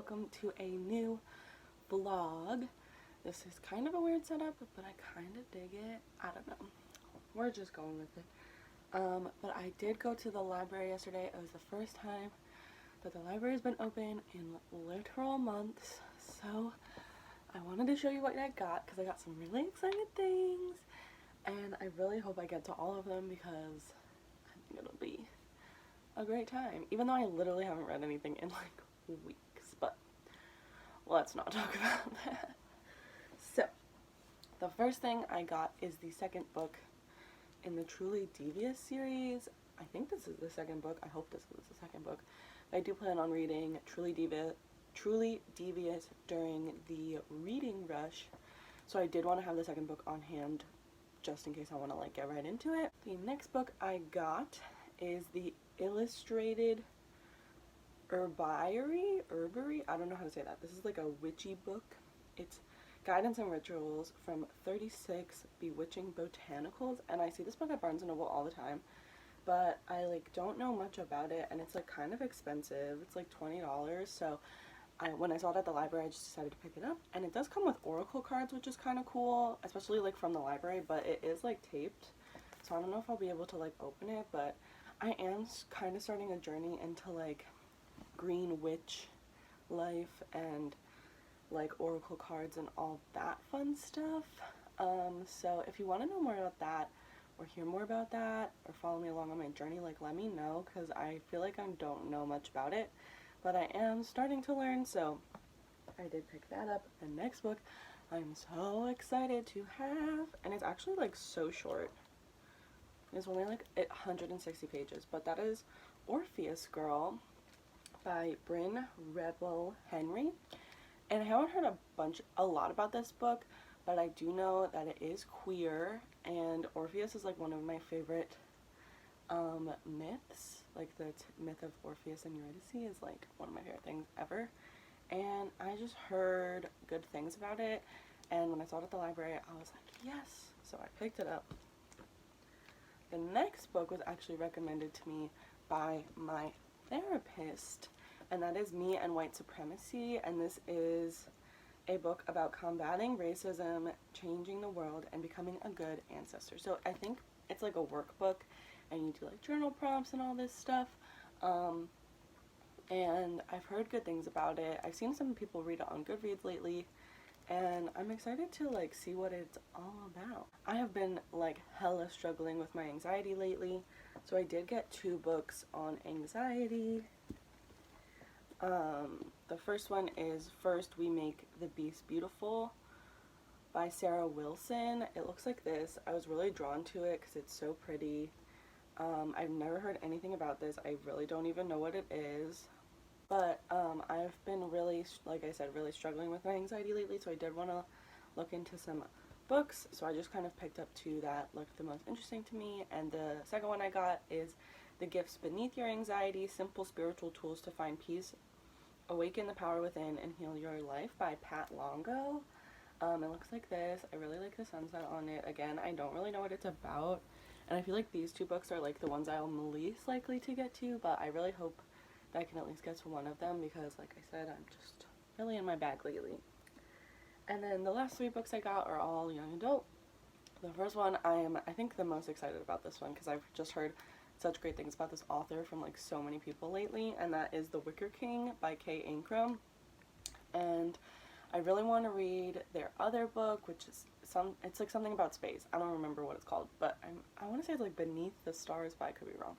welcome to a new vlog. This is kind of a weird setup, but I kind of dig it. I don't know. We're just going with it. But I did go to the library yesterday. It was the first time that the library has been open in literal months. So I wanted to show you what I got because I got some really exciting things. And I really hope I get to all of them because I think it'll be a great time. Even though I literally haven't read anything in like weeks, but let's not talk about that. So, the first thing I got is the second book in the Truly Devious series. I think this is the second book. I hope this is the second book. I do plan on reading Truly Devious during the reading rush. So I did want to have the second book on hand just in case I want to like get right into it. The next book I got is the Illustrated Herbiary? I don't know how to say that. This is like a witchy book. It's Guidance and Rituals from 36 Bewitching Botanicals, and I see this book at Barnes & Noble all the time, but I like don't know much about it, and it's like kind of expensive. It's like $20, so when I saw it at the library, I just decided to pick it up. And it does come with oracle cards, which is kind of cool, especially like from the library, but it is like taped, so I don't know if I'll be able to like open it, but I am kind of starting a journey into like green witch life and like oracle cards and all that fun stuff. So if you want to know more about that or hear more about that or follow me along on my journey, like let me know, because I feel like I don't know much about it, but I am starting to learn. So I did pick that up. The next book I'm so excited to have, and it's actually like so short. It's only like 160 pages, but that is Orpheus Girl by Bryn Rebel Henry. And I haven't heard a lot about this book, but I do know that it is queer, and Orpheus is like one of my favorite myths. Like the myth of Orpheus and Eurydice is like one of my favorite things ever, and I just heard good things about it, and when I saw it at the library I was like yes, so I picked it up. The next book was actually recommended to me by my therapist, and that is Me and White Supremacy, and this is a book about combating racism, changing the world, and becoming a good ancestor. So I think it's like a workbook, and you do like journal prompts and all this stuff, and I've heard good things about it. I've seen some people read it on Goodreads lately, and I'm excited to like see what it's all about. I have been like hella struggling with my anxiety lately, so I did get 2 books on anxiety. The first one is First We Make the Beast Beautiful by Sarah Wilson. It looks like this. I was really drawn to it because it's so pretty. I've never heard anything about this. I really don't even know what it is. But I've been really, like I said, really struggling with my anxiety lately, so I did want to look into some books. So I just kind of picked up 2 that looked the most interesting to me. And the second one I got is The Gifts Beneath Your Anxiety, Simple Spiritual Tools to Find Peace, Awaken the Power Within, and Heal Your Life by Pat Longo. It looks like this. I really like the sunset on it. Again, I don't really know what it's about, and I feel like these 2 books are like the ones I'm least likely to get to, but I really hope that I can at least get to one of them because, like I said, I'm just really in my bag lately. And then the last 3 books I got are all young adult. The first one, I think the most excited about this one because I've just heard such great things about this author from like so many people lately, and that is The Wicker by Ingram. And I really want to read their other book, which is it's like something about space. I don't remember what it's called, but I want to say it's like Beneath the Stars, but I could be wrong.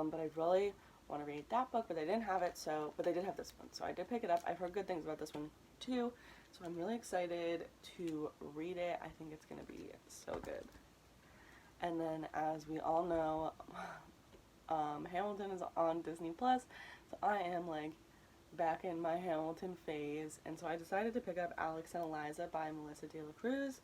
But I really want to read that book, but they didn't have it, but they did have this one, so I did pick it up. I've heard good things about this one too, so I'm really excited to read it. I think it's going to be so good. And then, as we all know, Hamilton is on Disney Plus, so I am like back in my Hamilton phase, and so I decided to pick up Alex and Eliza by Melissa de la Cruz.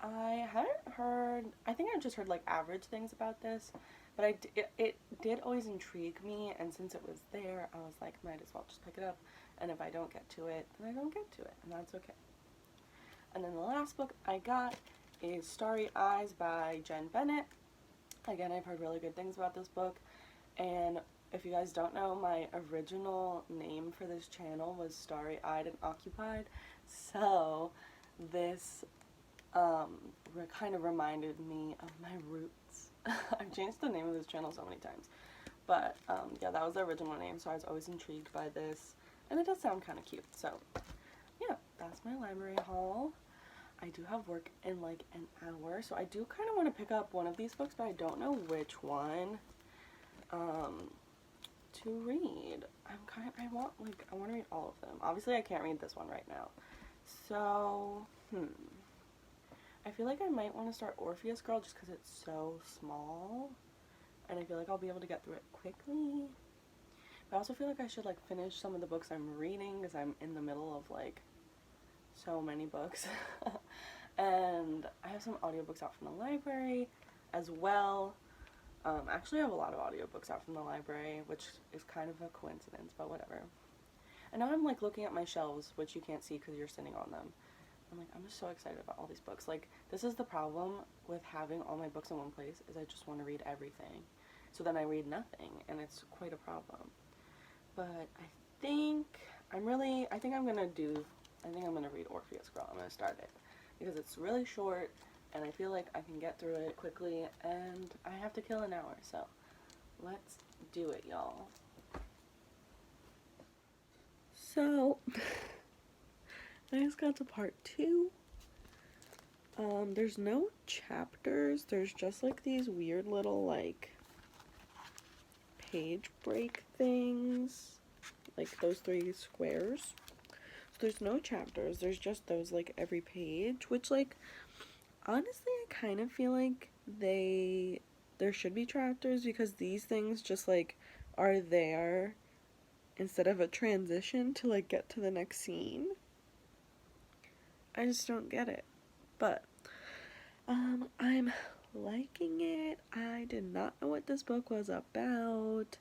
I hadn't heard, I think I've just heard like average things about this, but it did always intrigue me, and since it was there, I was like, might as well just pick it up, and if I don't get to it, then I don't get to it, and that's okay. And then the last book I got is Starry by Bennett. Again, I've heard really good things about this book, and if you guys don't know, my original name for this channel was Starry-Eyed and Occupied, so this kind of reminded me of my roots. I've changed the name of this channel so many times, but yeah, that was the original name, so I was always intrigued by this, and it does sound kind of cute. So yeah, that's my library haul. I do have work in like an hour, so I do kind of want to pick up one of these books, but I don't know which one to read. I want to read all of them. Obviously I can't read this one right now, so I feel like I might want to start Orpheus Girl just because it's so small, and I feel like I'll be able to get through it quickly. But I also feel like I should like finish some of the books I'm reading, because I'm in the middle of like so many books. And I have some audiobooks out from the library as well. Actually, I have a lot of audiobooks out from the library, which is kind of a coincidence, but whatever. And now I'm like looking at my shelves, which you can't see because you're sitting on them. I'm just so excited about all these books. Like, this is the problem with having all my books in one place, is I just want to read everything. So then I read nothing, and it's quite a problem. But I think I'm gonna read Orpheus Girl. I'm gonna start it because it's really short, and I feel like I can get through it quickly, and I have to kill an hour, so let's do it, y'all. So I just got to part 2. There's no chapters, there's just like these weird little like page break things, like those 3 squares. So there's no chapters, there's just those like every page, which like honestly I kind of feel like there should be chapters, because these things just like are there instead of a transition to like get to the next scene. I just don't get it. But I'm liking it. I did not know what this book was about.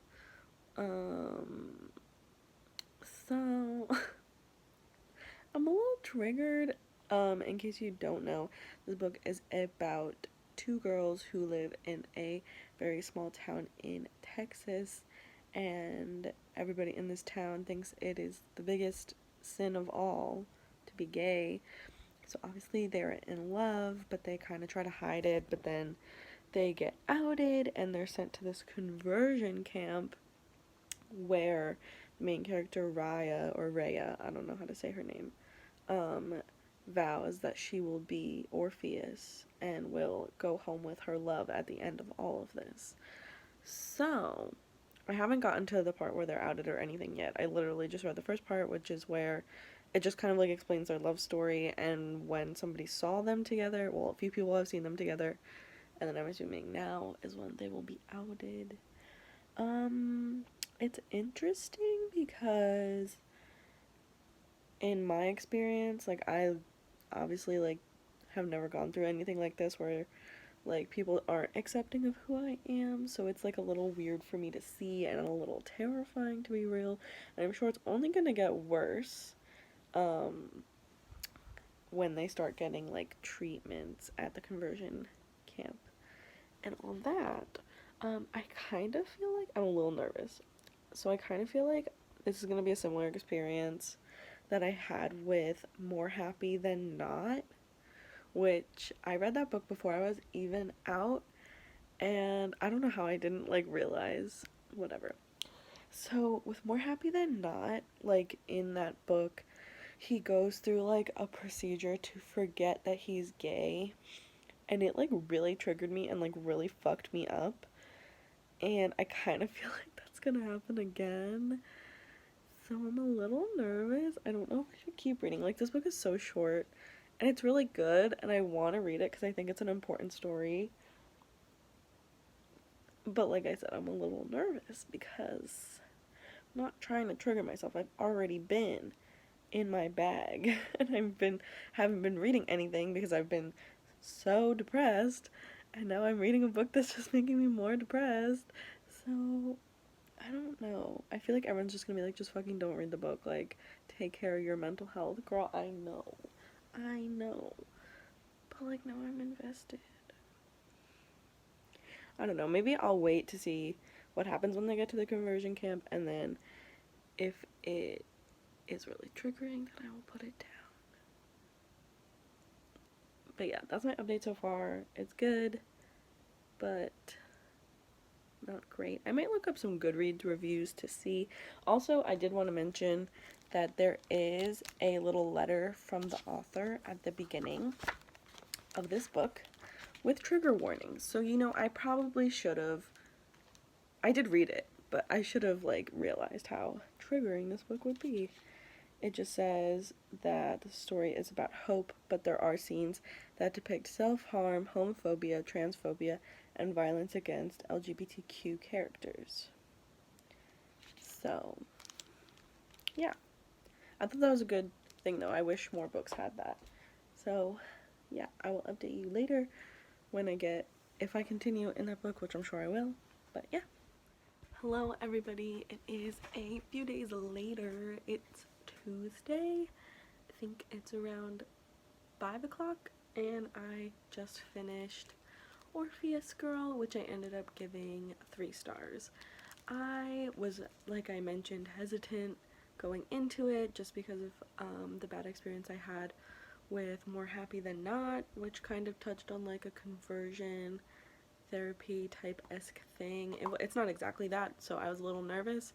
So I'm a little triggered. In case you don't know, this book is about 2 girls who live in a very small town in Texas, and everybody in this town thinks it is the biggest sin of all to be gay. So obviously they're in love, but they kind of try to hide it, but then they get outed and they're sent to this conversion camp where the main character Raya, I don't know how to say her name, vows that she will be Orpheus and will go home with her love at the end of all of this. So I haven't gotten to the part where they're outed or anything yet. I literally just read the first part, which is where it just kind of like explains their love story, and when somebody saw them together, well, a few people have seen them together, and then I'm assuming now is when they will be outed. It's interesting because in my experience, like, I obviously like have never gone through anything like this where like people aren't accepting of who I am, so it's like a little weird for me to see and a little terrifying, to be real, and I'm sure it's only gonna get worse when they start getting like treatments at the conversion camp and all that. I kind of feel like I'm a little nervous, so I kind of feel like this is gonna be a similar experience that I had with More Happy Than Not, which I read that book before I was even out, and I don't know how I didn't like realize, whatever. So with More Happy Than Not, like in that book, he goes through like a procedure to forget that he's gay, and it like really triggered me and like really fucked me up, and I kind of feel like that's gonna happen again. So I'm a little nervous. I don't know if I should keep reading. Like, this book is so short, and it's really good, and I want to read it because I think it's an important story. But like I said, I'm a little nervous because I'm not trying to trigger myself. I've already been in my bag, and haven't been reading anything because I've been so depressed, and now I'm reading a book that's just making me more depressed. So I don't know. I feel like everyone's just gonna be like, just fucking don't read the book. Like, take care of your mental health. Girl, I know. But, like, now I'm invested. I don't know. Maybe I'll wait to see, what happens when they get to the conversion camp, and then if it is really triggering, then I will put it down. But yeah, that's my update so far. It's good, but not great. I might look up some Goodreads reviews to see. Also, I did want to mention that there is a little letter from the author at the beginning of this book with trigger warnings. So, you know, I probably should have, I did read it, but I should have, like, realized how triggering this book would be. It just says that the story is about hope, but there are scenes that depict self-harm, homophobia, transphobia, and violence against LGBTQ characters. So, yeah. I thought that was a good thing, though. I wish more books had that. So, yeah, I will update you later when if I continue in that book, which I'm sure I will. But, yeah. Hello, everybody. It is a few days later. It's Tuesday. I think it's around 5 o'clock, and I just finished Orpheus Girl, which I ended up giving 3 stars. I was, like I mentioned, hesitant going into it just because of the bad experience I had with More Happy Than Not, which kind of touched on like a conversion therapy type-esque thing. It's not exactly that, so I was a little nervous,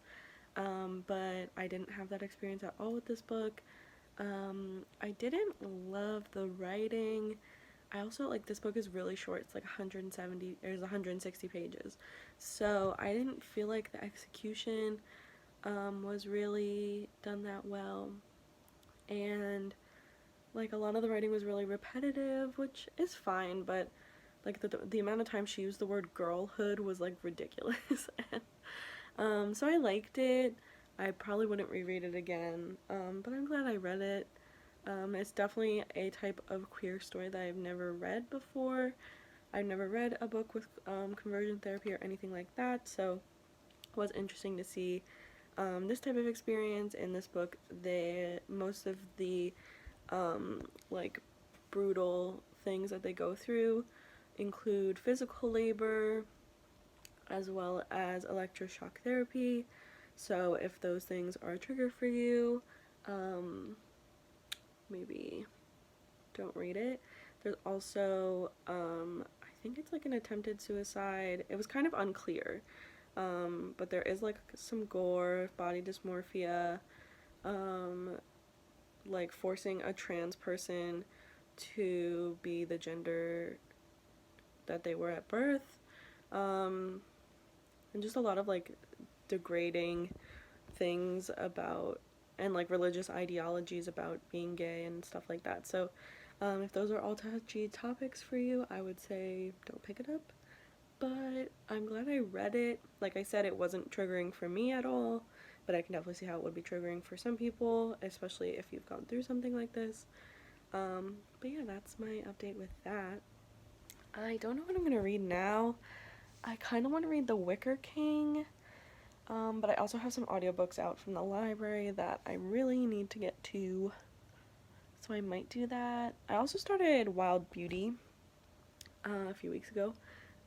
but I didn't have that experience at all with this book. I didn't love the writing. I also, like, this book is really short. It's like 160 pages. So I didn't feel like the execution was really done that well. And, like, a lot of the writing was really repetitive, which is fine, but, like, the amount of time she used the word girlhood was, like, ridiculous. And, so I liked it. I probably wouldn't reread it again, but I'm glad I read it. It's definitely a type of queer story that I've never read before. I've never read a book with conversion therapy or anything like that, so it was interesting to see this type of experience in this book. Most of the like brutal things that they go through include physical labor as well as electroshock therapy. So if those things are a trigger for you, maybe don't read it. There's also, I think it's like an attempted suicide. It was kind of unclear, but there is like some gore, body dysmorphia, like forcing a trans person to be the gender that they were at birth, and just a lot of like degrading things about, and like religious ideologies about being gay and stuff like that. So if those are all touchy topics for you, I would say don't pick it up. But I'm glad I read it. Like I said, it wasn't triggering for me at all, but I can definitely see how it would be triggering for some people, especially if you've gone through something like this. But yeah, that's my update with that. I don't know what I'm gonna read now. I kind of want to read The Wicker King, but I also have some audiobooks out from the library that I really need to get to, so I might do that. I also started Wild Beauty a few weeks ago,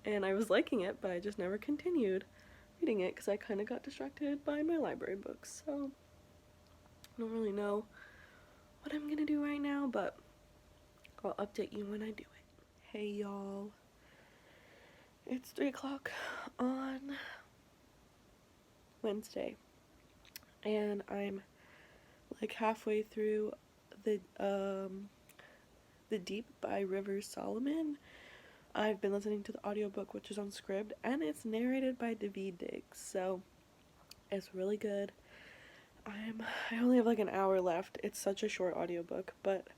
and I was liking it, but I just never continued reading it because I kind of got distracted by my library books, so I don't really know what I'm gonna do right now, but I'll update you when I do it. Hey y'all, it's 3 o'clock on Wednesday, and I'm like halfway through the Deep by Rivers Solomon. I've been listening to the audiobook, which is on Scribd, and it's narrated by David Diggs, so it's really good. I only have like an hour left. It's such a short audiobook, but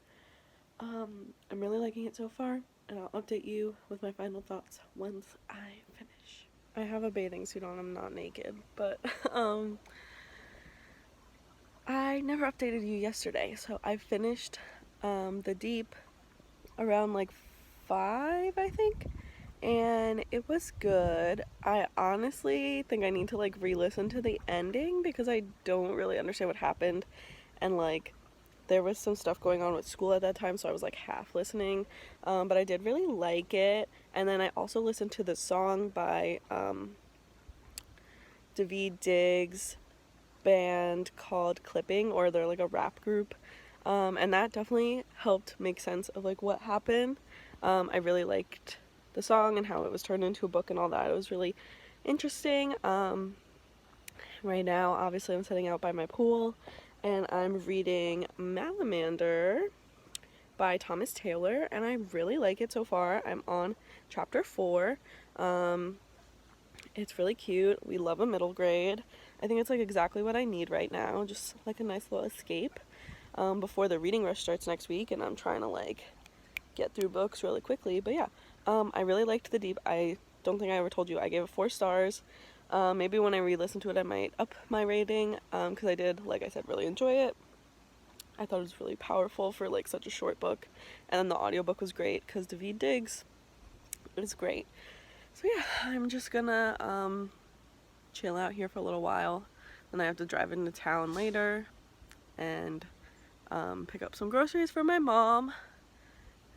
I'm really liking it so far, and I'll update you with my final thoughts once I finish. I have a bathing suit on, I'm not naked, but I never updated you yesterday, so I finished The Deep around like 5, I think, and it was good. I honestly think I need to like re-listen to the ending because I don't really understand what happened, and like there was some stuff going on with school at that time, so I was like half listening, but I did really like it. And then I also listened to the song by David Diggs band called Clipping, or they're like a rap group, and that definitely helped make sense of like what happened. I really liked the song and how it was turned into a book and all that. It was really interesting. Right now, obviously, I'm sitting out by my pool and I'm reading Malamander by Thomas Taylor, and I really like it so far. I'm on chapter 4. It's really cute. We love a middle grade. I think it's like exactly what I need right now, just like a nice little escape before the reading rush starts next week, and I'm trying to like get through books really quickly. But yeah, I really liked the deep. I don't think I ever told you I gave it 4 stars. Maybe when I re-listen to it I might up my rating, because I did, like I said, really enjoy it. I thought it was really powerful for like such a short book, and then the audiobook was great because David Diggs is great. So yeah, I'm just gonna chill out here for a little while, and I have to drive into town later and pick up some groceries for my mom,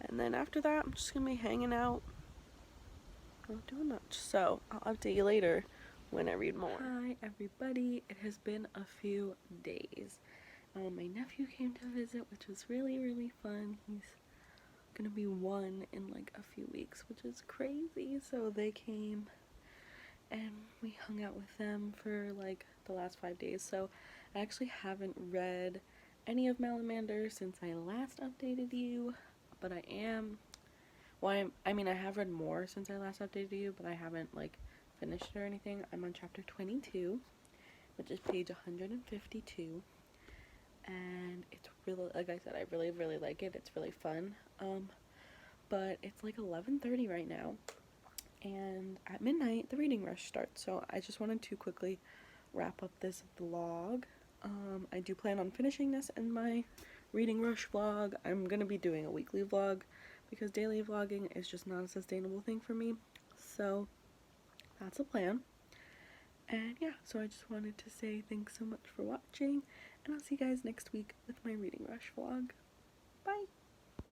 and then after that I'm just gonna be hanging out, not doing much. So I'll update you later when I read more. Hi everybody, it has been a few days. My nephew came to visit, which was really, really fun. He's gonna be 1 in like a few weeks, which is crazy. So they came and we hung out with them for like the last 5 days. So I actually haven't read any of Malamander since I last updated you, but I am, well, I mean I have read more since I last updated you, but I haven't like finished it or anything. I'm on chapter 22, which is page 152. And it's really, like I said, I really, really like it. It's really fun. But it's like 11:30 right now, and at midnight the reading rush starts. So I just wanted to quickly wrap up this vlog. I do plan on finishing this in my reading rush vlog. I'm gonna be doing a weekly vlog because daily vlogging is just not a sustainable thing for me. So that's the plan. And yeah, so I just wanted to say thanks so much for watching, and I'll see you guys next week with my reading rush vlog. Bye!